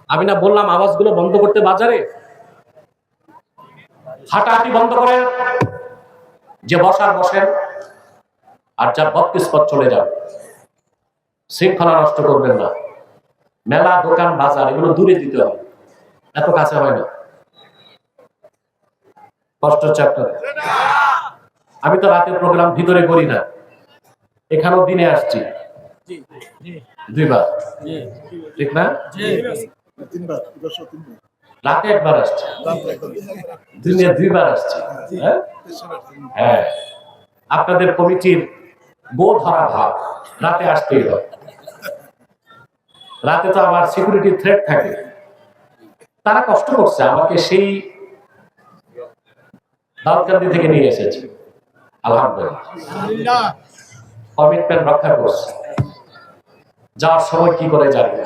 আমি না বললাম আওয়াজগুলো বন্ধ করতে, বাজারে হাঁটাহাঁটি বন্ধ করেন, যে বসার বসেন, আর যার বত্রিশপথ চলে যান। শৃঙ্খলা নষ্ট করবেন না। মেলা, দোকান, বাজার এগুলো দূরে দিতে হবে, এত কাছে হয় না। কষ্ট হচ্ছে আপনার? আমি তো রাতের প্রোগ্রাম ভিতরে করি না, এখানেও দিনে আসছি 2 বার, ঠিক না? রাতে 1 বার আসছি, দিনে 2 বার আসছি। হ্যাঁ, আপনাদের কমিটির বউ ধরা ভাব, রাতে আসতেই হবে। রাতে তো আমার সিকিউরিটি থ্রেট থাকে। তারা কষ্ট করছে, আমাকে সেই দাউদকান্দি থেকে নিয়ে এসেছে, আলহামদুলিল্লাহ কমিটমেন্ট রক্ষা করছে। যাওয়ার সময় কি করে জানি না।